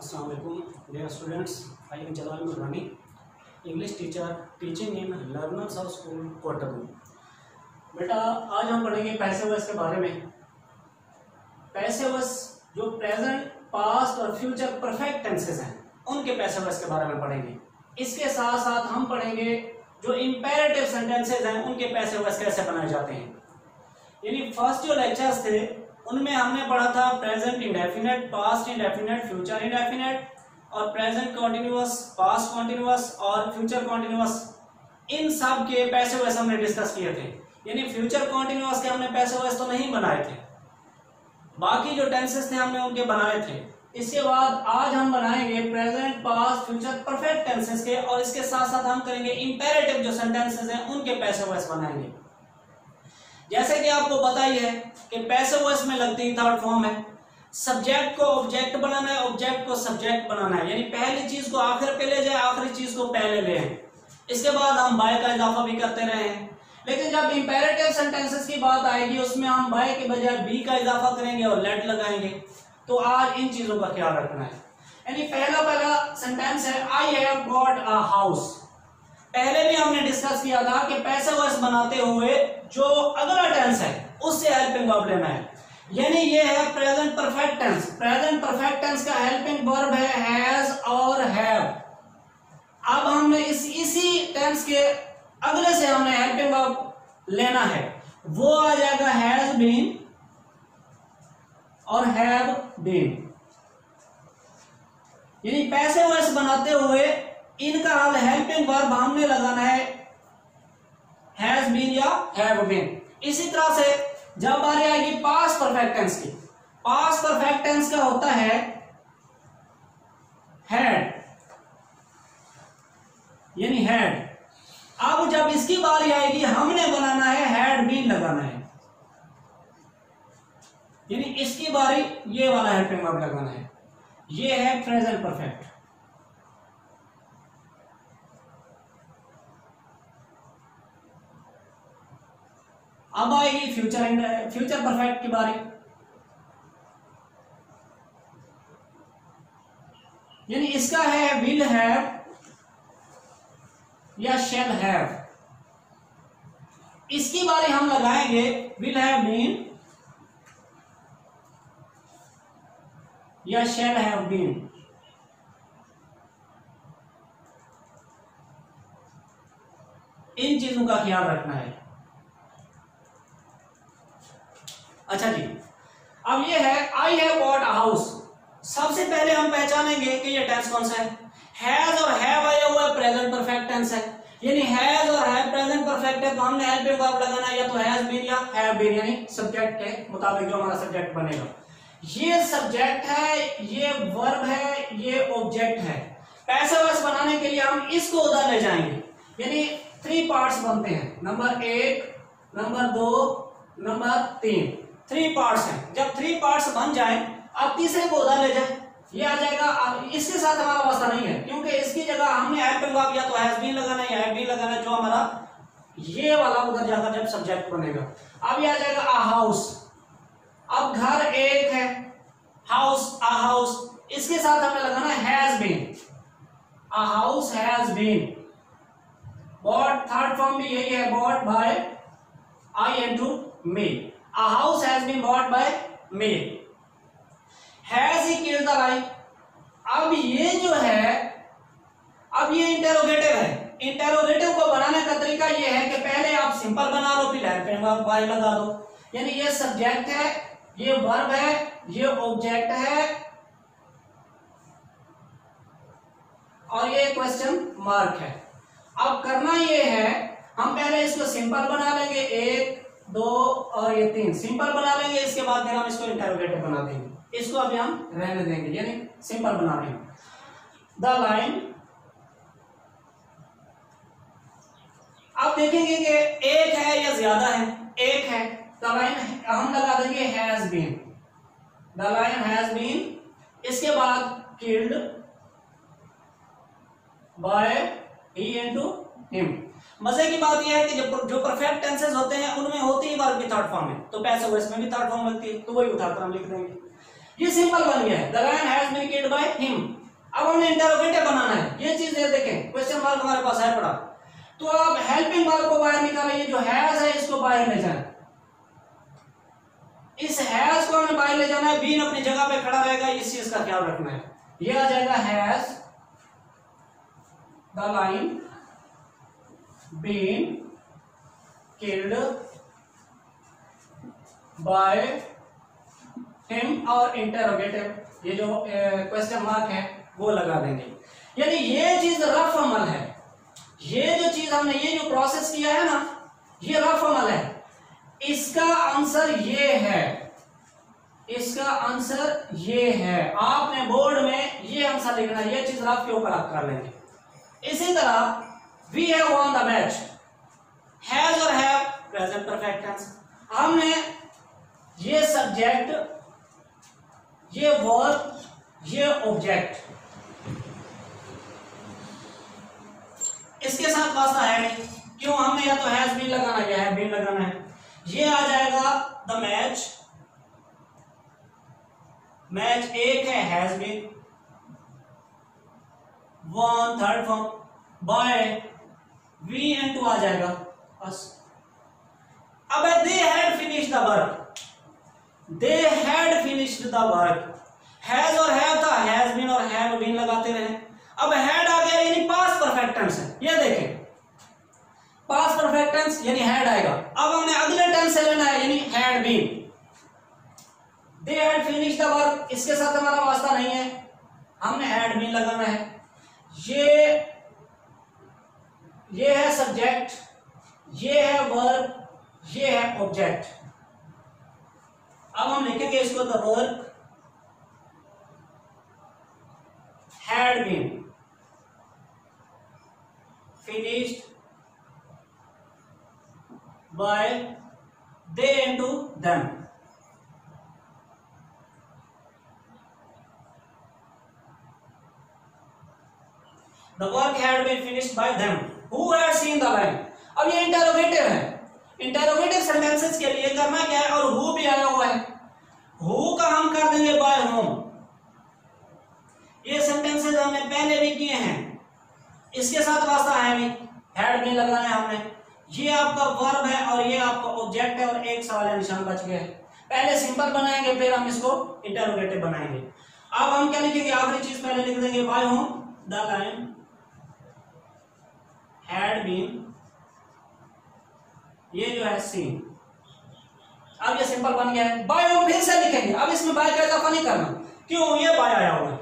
अस्सलाम वालेकुम dear students, I am Jalal Murrani, English teacher teaching in Learners House School Kotgu. बेटा आज हम पढ़ेंगे पैसिव वॉइस के बारे में। पैसिव वॉइस जो प्रेजेंट, पास्ट और फ्यूचर परफेक्ट टेंसेस हैं उनके पैसिव वॉइस के बारे में पढ़ेंगे। इसके साथ साथ हम पढ़ेंगे जो इंपेरेटिव सेंटेंसेस हैं उनके पैसिव वॉइस कैसे बनाए जाते हैं। यानी फर्स्ट जो लेक्चर्स थे उनमें हमने पढ़ा था present indefinite, past indefinite, future indefinite और प्रेजेंट कॉन्टिन्यूअस, पास्ट कॉन्टिन्यूअस और फ्यूचर कॉन्टिन्यूअस। इन सब के पैसिव वॉइस हमने डिस्कस किए थे। यानी फ्यूचर कॉन्टिन्यूअस के हमने पैसिव वॉइस तो नहीं बनाए थे, बाकी जो टेंसेस थे हमने उनके बनाए थे। इसके बाद आज हम बनाएंगे present, past, future perfect tenses के, और इसके साथ साथ हम करेंगे इंपेरेटिव जो सेंटेंसेस हैं उनके पैसिव वॉइस बनाएंगे। जैसे कि आपको पता ही है कि पैसिव वॉइस में लगती थर्ड फॉर्म है, सब्जेक्ट को ऑब्जेक्ट बनाना है, ऑब्जेक्ट को सब्जेक्ट बनाना है। यानी पहली चीज को आखिर पे ले जाए, आखिरी चीज को पहले ले आए। इसके बाद हम बाय का इजाफा भी करते रहे हैं, लेकिन जब इंपेरेटिव सेंटेंसेस की बात आएगी उसमें हम बाय के बजाय बी का इजाफा करेंगे और लेट लगाएंगे। तो आज इन चीजों का ख्याल रखना है। यानी पहला सेंटेंस है I have got a house. पहले भी हमने डिस्कस किया था कि पैसिव वॉइस बनाते हुए जो अगला टेंस है उससे हेल्पिंग वर्ब लेना है। यानी ये है present perfect tense. Present perfect tense का हेल्पिंग वर्ब है हैज और हैव। अब हमने इसी टेंस के अगले से हमने हेल्पिंग वर्ब लेना है, वो आ जाएगा हैज बीन और हैव बीन। यानी पैसिव वॉइस बनाते हुए इनका हल हेल्पिंग वर्ब हमने लगाना है हैज बीन या हैव बीन। इसी तरह से जब बारी आएगी पास्ट परफेक्ट टेंस की, पास्ट परफेक्ट टेंस का होता है हैड, यानी हैड। अब जब इसकी बारी आएगी हमने बनाना है हैड बीन लगाना है, यानी इसकी बारी ये वाला हेल्पिंग वर्ब लगाना है। ये है प्रेजेंट परफेक्ट। अब आएगी फ्यूचर परफेक्ट की बारी। यानी इसका है विल हैव या शैल हैव। इसकी बारी हम लगाएंगे विल हैव बीन या शैल हैव बीन। इन चीजों का ख्याल रखना है। अच्छा जी, अब ये है I have bought a house. सबसे पहले हम पहचानेंगे कि ये टेंस कौन सा है। हैज और हैव आया हुआ प्रेजेंट परफेक्ट टेंस है। यानी हैज और हैव प्रेजेंट परफेक्ट है, तो हमने हेल्पिंग वर्ब लगाना है या तो हैज बीन या हैव बीन, यानी सब्जेक्ट के मुताबिक जो हमारा सब्जेक्ट बनेगा। ये सब्जेक्ट है, ये वर्ब है, ये ऑब्जेक्ट है। पैसिव वॉइस बनाने के लिए हम इसको उधर ले जाएंगे। यानी 3 पार्ट्स बनते हैं, नंबर 1, नंबर 2, नंबर 3। 3 पार्ट्स हैं। जब 3 पार्ट्स बन जाएं, अब तीसरे को उधर ले जाए, ये आ जाएगा। इसके साथ हमारा वास्ता नहीं है, क्योंकि इसकी जगह हमने हेल्पिंग वर्ब या तो हैज बीन लगाना है या हैव बीन लगाना है, जो हमारा ये वाला उधर जाकर जब सब्जेक्ट बनेगा। अब ये आ जाएगा अ हाउस। अब घर एक है, हाउस, अ हाउस। इसके साथ हमें लगाना है has been, a house has been bought. Third form भी यही है, bought by I into me. A house has been bought by me. Has he killed the lion. अब ये जो है, अब ये इंटेरोगेटिव है। इंटेरोगेटिव को बनाने का तरीका ये है कि पहले आप सिंपल बना लो, फिर हेल्पिंग वर्ब बाय लगा दो। यानी ये सब्जेक्ट है, ये वर्ब है, ये ऑब्जेक्ट है और ये क्वेश्चन मार्क है। अब करना ये है, हम पहले इसको सिंपल बना लेंगे, 1, 2 और ये 3 सिंपल बना लेंगे। इसके बाद फिर हम इसको इंटेरोगेटिव बना देंगे। इसको अभी हम रहने देंगे, यानी सिंपल बना देंगे। The line. अब देखेंगे कि एक है या ज्यादा है। एक है, द लाइन हम लगा देंगे has been. The lion has been. इसके बाद killed by he into him. मजे की बात यह है कि जो परफेक्ट टेंसेस होते हैं उनमें होती ही वर्ब की थर्ड फॉर्म है, तो पैसिव वॉइस में भी थर्ड फॉर्म लगती है, तो वही उठाकर हम लिख देंगे। ये सिंपल बन गया है, the lion has been killed by him. अब हमने इंटरोगेटिव बनाना है, ये चीज ये देखें, क्वेश्चन मार्क हमारे पास है पड़ा, तो आप हेल्पिंग वर्ब को बाहर निकालें, ये जो हैज है इसको बाहर ले जाएं, इस हैज को हमें बाहर ले जाना है, बीन अपनी जगह पे खड़ा रहेगा, इस चीज का ख्याल रखना है। ये आ जाएगा has the lion been killed by him, और इंटरोगेटिव ये जो क्वेश्चन मार्क है वो लगा देंगे। यानी ये चीज रफ अमल है, ये जो चीज हमने ये जो प्रोसेस किया है ना, ये रफ अमल है। इसका आंसर ये है, इसका आंसर ये है। आपने बोर्ड में ये आंसर लिखना है, ये चीज रफ के ऊपर आप कर लेंगे। इसी तरह we have won the match, has और हैव प्रेजेंट परफेक्ट टेंस। हमने ये सब्जेक्ट, ये वर्ब, ये ऑब्जेक्ट, इसके साथ वास्ता है नहीं, क्यों? हमने या तो हैज बीन लगाना है या हैव बीन लगाना है। ये आ जाएगा द मैच, मैच एक है has been, one third form, by V and two आ जाएगा बस। अब they had finished the work, they had finished the work, has और हैव था, हैज बीन और हैव बीन लगाते रहे। अब हैड आ गया यानी पास्ट परफेक्ट टेंस है, ये देखें पास्ट परफेक्ट टेंस यानी हैड आएगा। अब हमने अगले टेंस से लेना है यानी had been, they had finished the work, इसके साथ हमारा वास्ता नहीं है, हमने हैड बीन लगाना है। ये है सब्जेक्ट, ये है वर्ब, ये है ऑब्जेक्ट। अब हम लिखेंगे इसको the work had been finished by they into them. The work had been finished by them who had seen the line. अब ये इंटरोगेटिव है, इंटरोगेटिव सेंटेंसेस के लिए करना क्या है, और who भी आया हुआ है, who का हम कर देंगे by whom। ये सेंटेंसेस हमने पहले भी किए हैं, इसके साथ वास्ता है नहीं, हैड बीन लगाना है हमने। ये आपका वर्ब है और ये आपका ऑब्जेक्ट है, और एक सवाल या निशान बच गया है। पहले सिंपल बनाएंगे फिर हम इसको इंटरोगेटिव बनाएंगे। अब हम क्या लिखेंगे, आखिरी चीज पहले लिख देंगे by whom the lion had been, ये जो है सीन। अब ये सिंपल बन गया है। बाय होम फिर से लिखेंगे, अब इसमें बाय का इजाफा नहीं करना, क्यों? ये बाय आया हुआ है,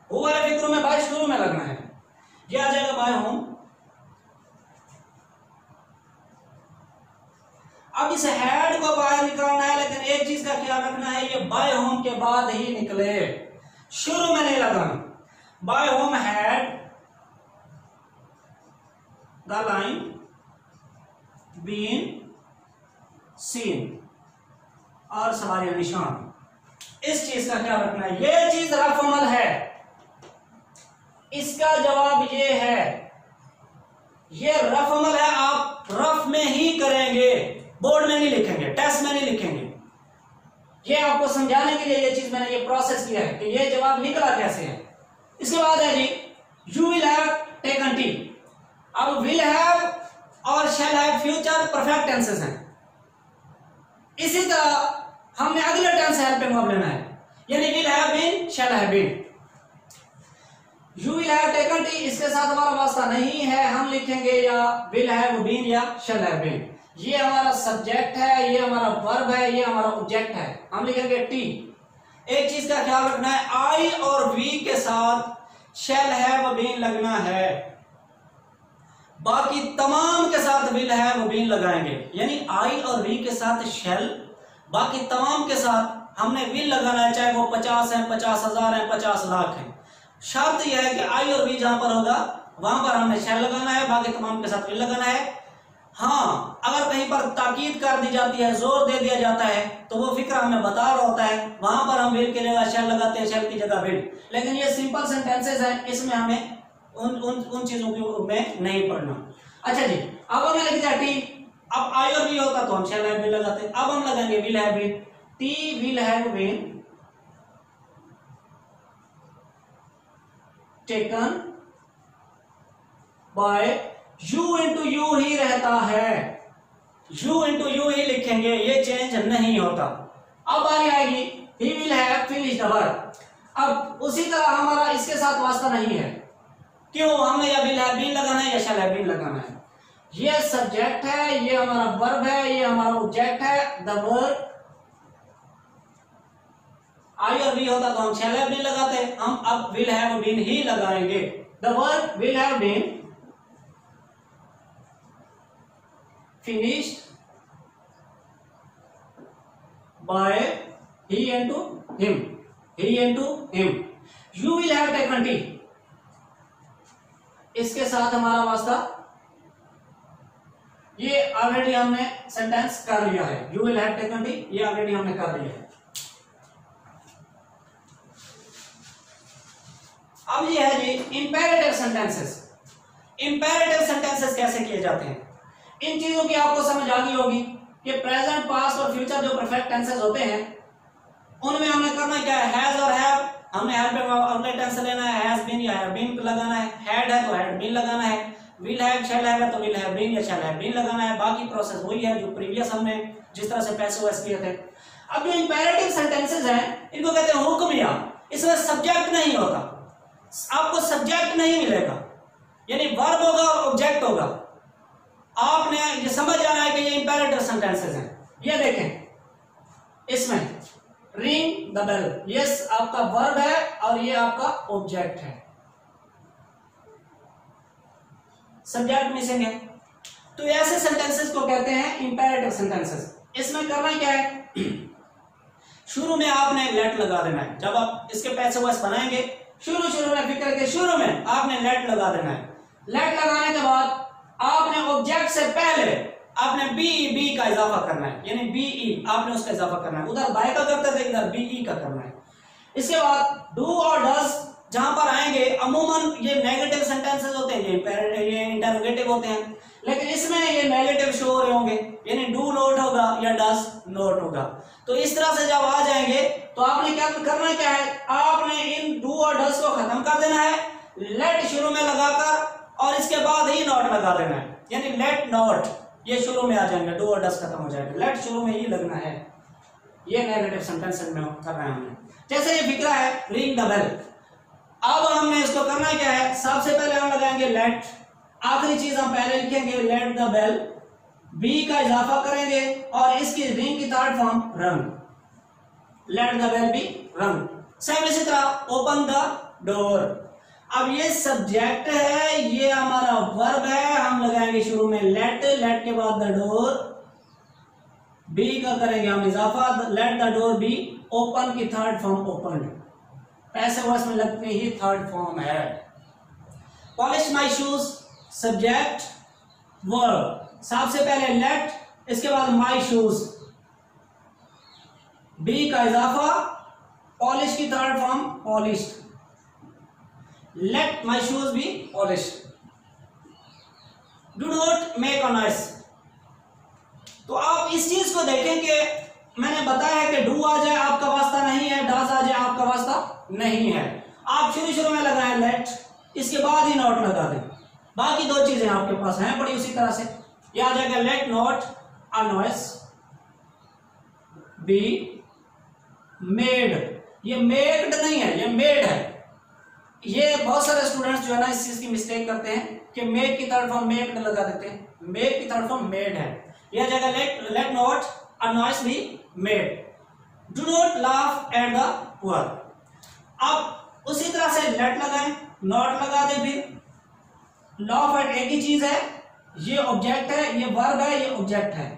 वो वाले फिक्रों में बाय शुरू में लगना है, ये आ जाएगा बाय होम। अब इस हैड को बाहर निकालना है, लेकिन एक चीज का ख्याल रखना है, ये बाय होम के बाद ही निकले, शुरू में नहीं लगाना। By whom had the lion been seen, और सवारी निशान, इस चीज का ख्याल रखना है। ये चीज रफ अमल है, इसका जवाब ये है, ये रफ अमल है, आप रफ में ही करेंगे, बोर्ड में नहीं लिखेंगे, टेस्ट में नहीं लिखेंगे। ये आपको समझाने के लिए ये चीज मैंने ये प्रोसेस किया है कि ये जवाब निकला कैसे है। इसके बाद है जी you will have taken tea. अब विल हैव और shall have future perfect tenses हैं। इसी तरह हमने अगले टेंस हेल्पिंग वर्ब लेना है, यानी will have been, shall have been. You will have taken tea, इसके साथ हमारा वास्ता नहीं है, हम लिखेंगे या विल हैव बीन या शैल हैव बीन। ये हमारा सब्जेक्ट है, ये हमारा वर्ब है, ये हमारा ऑब्जेक्ट है, हम लिखेंगे टी। एक चीज का ख्याल रखना है, आई और वी के साथ शैल हैव बीन लगना है, बाकी तमाम के साथ विल हैव बीन लगाएंगे। यानी आई और वी के साथ शैल, बाकी तमाम के साथ हमने विल लगाना है, चाहे वो 50 है, 50,000 है, 50 लाख है। शर्त यह है कि आई और वी जहां पर होगा वहां पर हमने शैल लगाना है, बाकी तमाम के साथ विल लगाना है। हाँ, अगर कहीं पर ताकीद कर दी जाती है, जोर दे दिया जाता है, तो वो फिक्र हमें बता रहा होता है, वहां पर हम विल की जगह शैल लगाते हैं, शैल की जगह विल। लेकिन ये सिंपल सेंटेंसेस हैं, इसमें हमें उन चीजों के में नहीं पढ़ना। अच्छा जी, अब हमें लिख दिया टी। अब आई और वी होता तो हम शैल हैव बीन लगाते, अब हम लगाएंगे will have been. Tea will have been taken by, you into you ही रहता है, यू इंटू यू ही लिखेंगे, ये चेंज नहीं होता। अब बारी आएगी he will have finished the work. अब उसी तरह हमारा इसके साथ वास्ता नहीं है, क्यों? हमें या विल हैव बीन लगाना है या शैल हैव बीन लगाना है। ये सब्जेक्ट है, ये हमारा वर्ब है, ये हमारा ऑब्जेक्ट है। द वर्ब आई और वी होता तो हम शैल हैव बीन लगाते, हम अब विल हैव बीन ही लगाएंगे। The verb will have been finished by he and to him, he and to him. You will have taken tea, इसके साथ हमारा वास्ता, ये ऑलरेडी हमने सेंटेंस कर लिया है। You will have taken tea, ये ऑलरेडी हमने कर लिया है। अब ये है जी इंपेरेटिव सेंटेंसेस। इंपेरेटिव सेंटेंसेस कैसे किए जाते हैं, इन चीजों की आपको समझ आ गई होगी कि प्रेजेंट, पास्ट और फ्यूचर जो परफेक्ट टेंसेस होते हैं उनमें हमने करना क्या है, हैज और हैव, हमने हैव पे अगले टेंस लेना है, हैज बीन या हैव बीन लगाना है, हैड है तो हैड बीन लगाना है, विल हैव शैल हैव है तो विल हैव बीन या शैल हैव बीन लगाना है। बाकी प्रोसेस वही है जो प्रीवियस हमने जिस तरह से पैसिव वॉइस किए थे। अब जो इंपेरेटिव सेंटेंसेस हैं इनको कहते हैं हुक्मिया। इसमें सब्जेक्ट नहीं होता, आपको सब्जेक्ट नहीं मिलेगा, यानी वर्ब होगा और ऑब्जेक्ट होगा। आपने ये समझ जाना है कि ये इंपेरेटिव सेंटेंसेस हैं। ये देखें, इसमें रिंग द बेल, ये आपका वर्ब है और ये आपका ऑब्जेक्ट है, सब्जेक्ट मिसिंग है। तो ऐसे सेंटेंसेस को कहते हैं इंपेरेटिव सेंटेंसेस। इसमें करना क्या है, शुरू में आपने लेट लगा देना है। जब आप इसके पैसिव वॉइस बनाएंगे, शुरू में फिक्र के शुरू में आपने लेट लगा देना है। लेट लगाने के बाद आपने ऑब्जेक्ट से पहले आपने बी का इजाफा करना है, यानी बीई आपने उसका इजाफा करना है। उधर बाय का करते थे, इधर बीई का करना है। इसके बाद डू और डज जहां पर आएंगे, अमूमन ये नेगेटिव सेंटेंसेस होते हैं, ये इंटरोगेटिव होते हैं, लेकिन इसमें ये नेगेटिव शो हो रहे होंगे, यानी डू नोट होगा या डज नोट होगा। तो इस तरह से जब आ जाएंगे तो आपने क्या करना, क्या है, आपने इन डू और डज को खत्म कर देना है, लेट शुरू में लगाकर और इसके बाद ही नॉट लगा देना है, यानी लेट नॉट ये शुरू में आ जाएंगे, डू और डज खत्म हो जाएगा, लेट शुरू में ही लगना है। ये नेगेटिव सेंटेंस में कर रहे हैं हमने। जैसे ये फिक्रा है रिंग द बेल, अब हमने इसको करना क्या है, सबसे पहले हम लगाएंगे लेट, आखिरी चीज हम पहले लिखेंगे लेट द बेल, बी का इजाफा करेंगे और इसकी रिंग की थर्ड फॉर्म रंग, लेट द बेल बी रंग। सेम इसी तरह ओपन द डोर। अब ये सब्जेक्ट है, ये हमारा वर्ब है, हम लगाएंगे शुरू में लेट, लेट के बाद द डोर, बी का करेंगे हम इजाफा, let the door be open की third form open, passive voice में लगते ही थर्ड फॉर्म है। Polish my shoes subject verb, सबसे पहले लेट, इसके बाद माई शूज, बी का इजाफा, पॉलिश की third form polished, let my shoes be polished, do not make a noise। तो आप इस चीज को देखें कि मैंने बताया कि डू आ जाए आपका वास्ता नहीं है, डज आ जाए आपका वास्ता नहीं है। आप शुरू में लगाएं लेट, इसके बाद ही नॉट लगा दें। बाकी दो चीजें आपके पास हैं बड़ी उसी तरह से, ये आ जाएगा let not a noise be made. ये मेड नहीं है, ये मेड है। ये बहुत सारे स्टूडेंट्स जो है ना इस चीज की मिस्टेक करते हैं कि मेड की थर्ड फॉर्म मेड लगा देते हैं, मेड की थर्ड फॉर्म मेड है। यह जगह let not a noise be made, do not laugh at the poor. अब उसी तरह से लेट लगाएं, नॉट लगा दें, फिर लाफ एट एक ही चीज है, ये ऑब्जेक्ट है, ये वर्ब है, ये ऑब्जेक्ट है।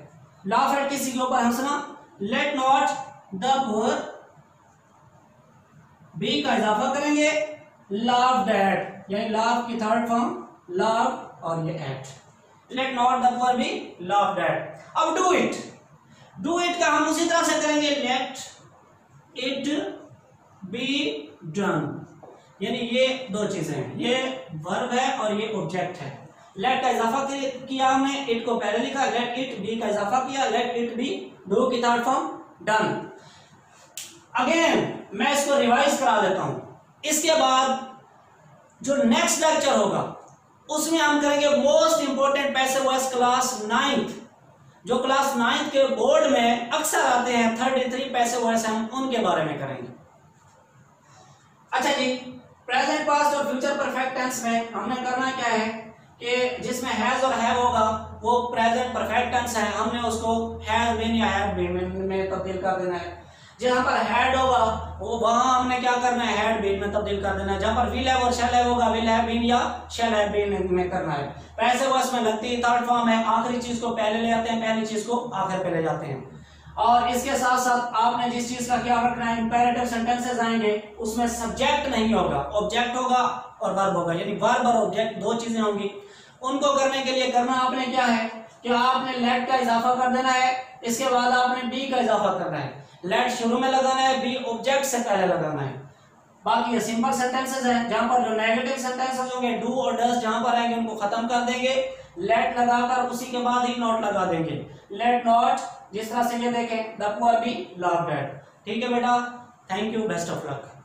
लाफ एट किसी के ऊपर हंसना, let not the poor, be का इजाफा करेंगे, लाफ्ड एट, यानी लाफ की थर्ड फॉर्म लाफ और ये at, let not the poor be laughed at. अब डू इट, डू इट का हम उसी तरह से करेंगे, लेट इट बी डन, यानी ये दो चीजें हैं, ये वर्ब है और ये ऑब्जेक्ट है। लेट का इजाफा किया हमने, इट को पहले लिखा, लेट इट, बी का इजाफा किया, लेट इट बी, डू की थर्ड फॉर्म डन। अगेन मैं इसको रिवाइज करा देता हूं। इसके बाद जो नेक्स्ट लेक्चर होगा उसमें हम करेंगे most important passive voice class 9th, जो क्लास 9th के बोर्ड में अक्सर आते हैं 33 पैसिव वॉइस, हम उनके बारे में करेंगे। अच्छा जी, प्रेजेंट पास्ट और फ्यूचर परफेक्ट टेंस में हमने करना क्या है कि जिसमें हैज और हैव होगा वो प्रेजेंट परफेक्ट टेंस है, हमने उसको हैज बीन या हैव बीन में तब्दील कर देना है। जहां पर हैड होगा वो वहां हमने क्या करना है, हैड बीन में तब्दील कर देना है। जहां पर विल हैव और शैल हैव होगा विल हैव बीन या शैल हैव बीन में करना है। पैसिव वॉइस में लगती है थर्ड फॉर्म है, आखिरी चीज को पहले ले आते हैं, पहली चीज को आखिर पे ले जाते हैं। और इसके साथ साथ आपने जिस चीज का ख्याल रखना है, इंपेरेटिव सेंटेंसेस आएंगे उसमें सब्जेक्ट नहीं होगा, ऑब्जेक्ट होगा और वर्ब होगा, यानी वर्ब और ऑब्जेक्ट दो चीजें होंगी। उनको करने के लिए करना आपने क्या है कि आपने लेट का इजाफा कर देना है, इसके बाद आपने बी का इजाफा करना है। लेट शुरू में लगाना है, बी ऑब्जेक्ट से पहले लगाना है। बाकी ये सिंपल सेंटेंसेस हैं, जहां पर जो नेगेटिव सेंटेंसेस होंगे डू और डज जहां पर आएंगे उनको खत्म कर देंगे, लेट लगाकर उसी के बाद ही नॉट लगा देंगे। लेट नॉट, जिस तरह से ये देखें the poor be laughed at. ठीक है बेटा, thank you, best of luck.